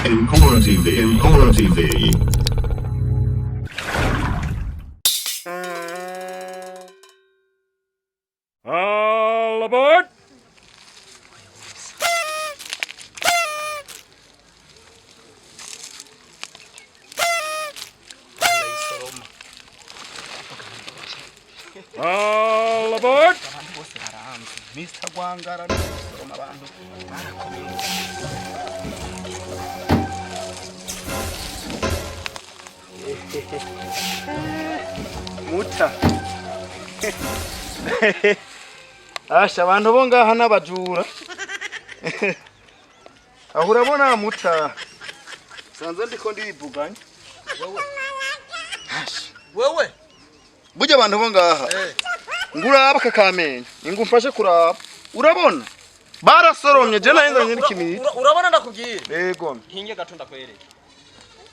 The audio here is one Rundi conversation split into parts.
Empora TV, Empora TV. All aboard! All aboard! Mr. Gwangara soroma abantu muta asha abantu bo ngaha n'abajura aho urabona muta sanze ndiko ndibuganya wewe burya abantu bo ngaha nguraba kakamenya ingumfashe kuraba urabona barasoromye je nahenze n'ikimiti urabona ndakubwira yego hinge gatunda kwereka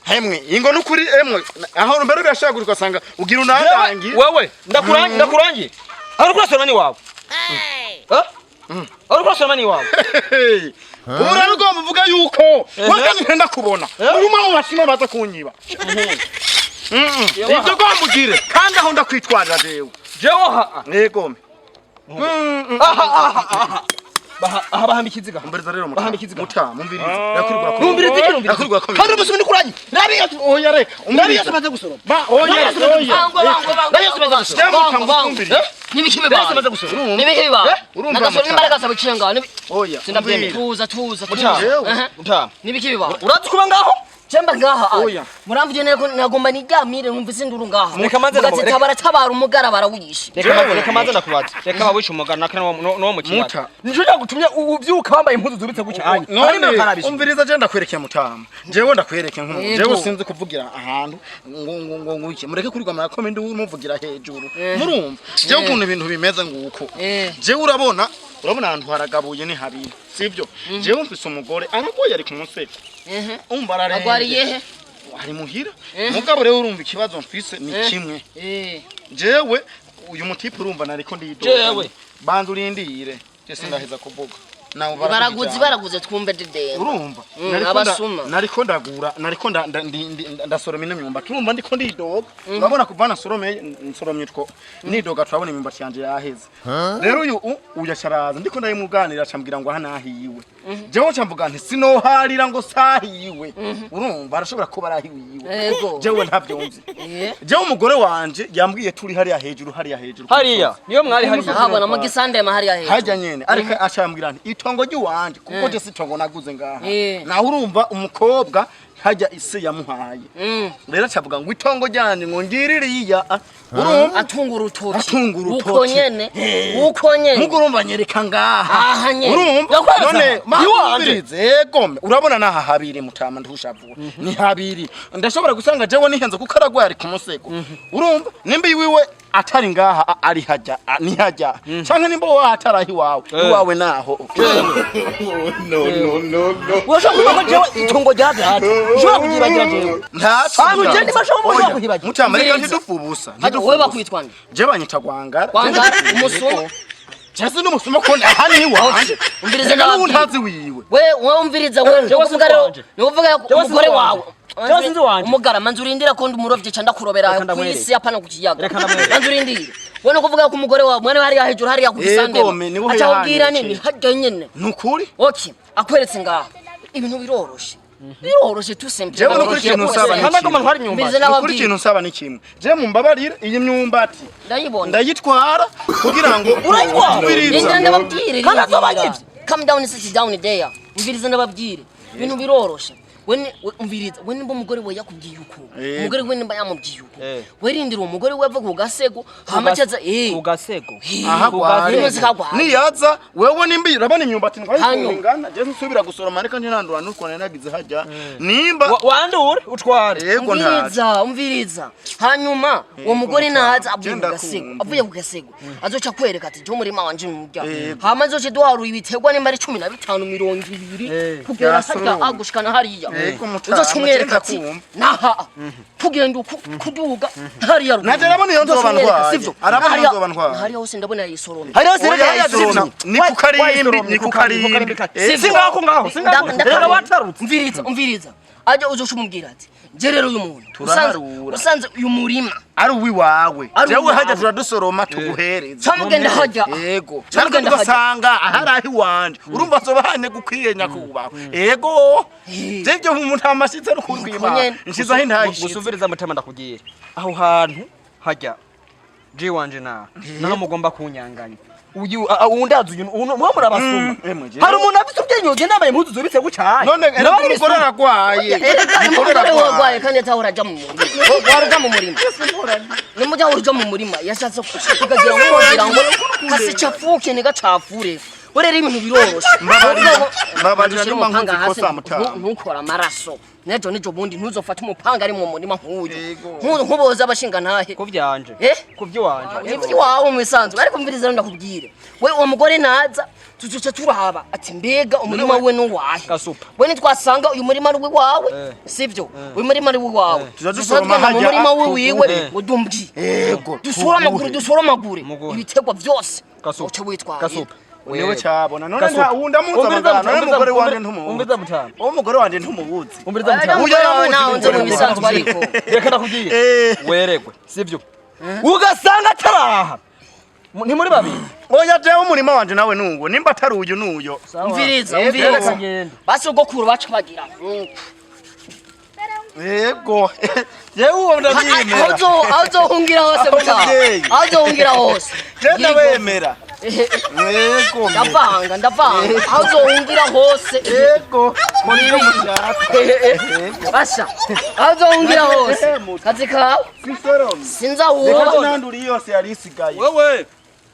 hemwe ingo nukuri emwe aho mbere birashagurika sanga ugira unandangi wewe ndakurangi ari kurasoma ni wawe ari kurasoma ni wawe urarwo muvuga yuko wakani ntenda kubona uruma mu mashima baza kunyiba ibyo gwambugire kandi aho ndakwitwarira jewe yego aha bahamba ikiziga mberiza rero bahamba ikiziga muta mumvirize yakurigura ko yakurigura ko kandi umusumi nikuranye nabiyo oya reka nabiyo subaze gusoro ba oya nabiyo subaze gusoro Nibikime ba. Nibikime ba. Nagasoro n'imbaraga zabucenga. Oya. Sindabyemera. Tuza. Muta. Nibikime ba. Urazi kuba ngaho? Jemba ngaha. Oya. Muramvye neko nagomba nigamire numvise induru ngaha. Reka manze tabara umugara barawuyishe. Reka manze ndakubaza. Reka bawisha umugara nakane no mu kiyaga. Muta. Nijo yagutumye uvyuka wambaye impuzu zubitse gucyanye. Umviriza je ndakwerekeye mutama. Jewe ndakwereke nk'umuntu. Jewe sinzi kuvugira ahantu ngo iki. Mureke kuri gwama yakomende umuvugira hejuru. Murumva. Jewe ukuntu ibintu bimeze nguko. Jewe urabona ahantu haragabuye ni habiri. Sivyo. Jewe mfise umugore aragoye ari ku museko. Umva ararenge. Agwariye he? Ari muhira. Mugabo rero urumva ikibazo mfise ni kimwe. Jewe uyu mutipe urumva nariko ndidoga. Jewe Banza urindire. Je sindaheza kuvuga. Nawe baraguze twumve dede. Urumva? Nariko ndasoroma imyumba. Turumva ndiko ndidoga. Urabona kuvana nsoromye two. Nidoga turabona imyumba cyanje yaheze. Rero uyu yasharaza ndiko ndayimuganira acambwira ngo hana ahiwe. Jewe camvuga nti sinoharira ngo sahiwe. Urumva arashobora kuba arahiwe. Jewe ntabyumva. Jewe umugore wanje yambwiye turi hariya hejuru. Hariya niyo mwari hariya. Habona mu gisande mahariya hejuru. Hajya nyene ariko acambwira nti itongo ry'uwanje kuko je sitongo naguze ngaha. Naho urumva umukobwa hajya ise yamuhaye. Rero acavuga ngo itongo ryanje ngo ngiririya. Urumva atungura urutoki. Uko nyene. Mugurumva nyereka ngaha. Aha nyene. Urumva none iwanje yegome urabona naha habiri mutama ndushavura. Ni habiri. Ndashobora gusanga jewe nihenze kuko aragwaye ari ku musego. Urumva nimbi wiwe atari ngaha ari hajya ni hajya canke nimbo watarahi wawe iwawe naho no urashobora jewe itongo ryaje hati ushobora kugibagira jewe ntaco je ndimashobora kugibagira mutama rero ntidufubusa wewe bakwitwanje je banyita Gwangara umusumo Chasi n'umusumo ko ahani wanje umvirize nawe ntazi wiwe wewe umviriza wewe uvuga rero uvuga umugore wawe umugara manzurindira ko umurovye canda kurobera ku isi apana ku kiyaga manzurindira wone kuvuga ko umugore wawe mwene hari hejuru hari yakubisande acabwira nini hajya nyene nukuri okay akweretse ngaha ibintu biroroshe tusembe jewe nukuri ikintu nsaba nukuri ikintu nsaba ni kimwe je mumbabarire iyi myumbati ndayitwara kugira ngo urayitwara ndababwire kana zabagivye come down sit down there umviriza ndababwire ibintu biroroshe umviriza we nimba umugore we yakubwiye uko umugore we nimba yamubwiye uko werindira umugore we ava ku gasego hamacaza ku gasego niyaza wewe nimba urabona imyumbati ngana je nsubira gusoroma ariko ntirandura nuko nagize hajya nimba wandure utware yego umviriza hanyuma uwo mugore naza avuye ku gasego azoca kwereka ati je umurima wanje murya hamaze duharuye ibitegwa nimba ari 15 20 kugera hajya agushikana hariya Ego mutama. uzocumwereka ati naha tugenda kuduga hariya Naje nabona iyo nzoba ntwaye. sivyo Arabona iyo nzoba ntwaye. hariya hose ndabona yisoromye hariho sereka Ni kukarimbi. singaho reka watarutse umviriza aje uzoshumubwira ati je rero uyu muntu usanze uyu murima ari uwiwawe. Ari Jewe uwiwawe. hajya turadusoroma tuguhereza. camugenda hajya Yego. camugenda hajya Ugasanga ahari ahi wanje. Urumva sobahane gukwiye nyakubaho. Yego. Jeje umuntu amashitse no kurwima. Nshizaho intashitse. gusuviriza mutama ndakugira aho hantu hajya je wanje naho mugomba kunyanganya uyu undazi uyu mwa murabasuma hari umuntu afite ubyenyo ugenda yambaye impuzu zubitse gucyaye None umugore aragwaye. umugore wagwaye kandi atahora aja mu murima waraja mu murima nimujya uruja mu murima yashatse kugira ngo wogira ngo kasicafuke nigacafure urera ibintu biroroshe Mbabarira nyuma nkunzi kosa mutama. ntukora amaraso nejo nijo bundi ntuzofata umupanga ari mu murima nk'uyu nkuboza abashinga ntahe ko byanje ko by'iwanje nivyo wawe mu isanzwe ariko mviriza ndakubwire we uwo mugore naza tuzuce turahaba ati mbega umurima we n'uwahe Gasupa. we nitwasanga uyu murima ari wawe sivyo uyu murima ari wawe Tuzadusoroma mu hajya murima wiwe udumbi Yego. dusura amaguru ibitegwa byose Gasupa. uce witwaye Gasupa. Niwe cyabona none nta wunda muzamagana none umugore wanje ntumubuzi. umbiza mutama Umugore wanje ntumubuzi. umbiza mutama nawe nze mu bisanzwe ariko reka nakugiye weregwe sivyo ugasanga ataraha ntimuri babiri Oya jewe umurima wanje nawe nungo nimba atari uyu nuyo. umviriza ngende basi ugokuru baca bagira Yego. Jewe uwo ndabyemera. azohungira hose mutaha azohungira hose Genda wemera. Yego. ndavanga aho uzohungira hose Yego. basha aho uzohungira hose kazi kawe Sisorome. sinzawubona Nanduri yose yari isigaye. wewe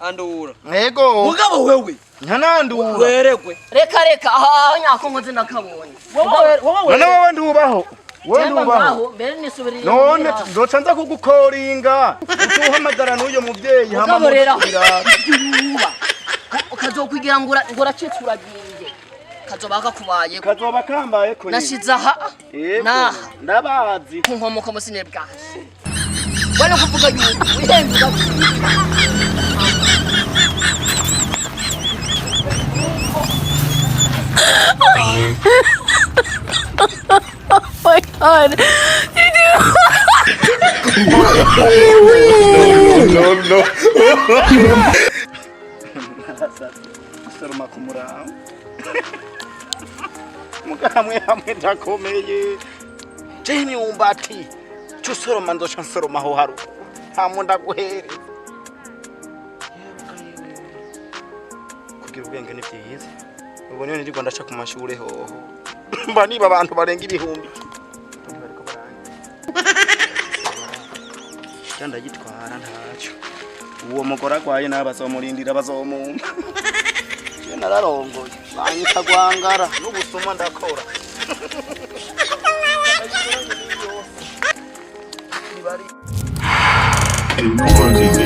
andura Yego. mugabo wewe Ntanandura. weregwe reka aha nyako nkoze nakabonye None wowe ndubaho. Wowe ndubaho. mbere nisubirire None ndoca nza kugukoringa. Utuhamagara n'uyo muvyeyi hama ukaborera mubwira. ukazokwigira ngo uracitse uragiye kazoba kakubaye Kazoba kambaye ko. nashize aha naha Ndabazi. kunkomoka musine bwaje bana kuvuga yuko wihenduka my god. Soroma kumurao. Mugamwe hamwe ndakomeye. Jeni umbati. Chusoroma ndocha nsoroma ho haru. Hamwe ndaguhere. Kugira ubwenge ni byiza. Ubwo niyo nirigwa ndaca ku mashure hoho. Mba niba abantu barenga ibihumbi. Bariko baranga. Cyanda gitwara ntacyo. Uwo mugore agwaye n'abazomurindira bazomumpa. Je nararongoye. Banyita gwangara n'ubusuma ndakora. Empora TV.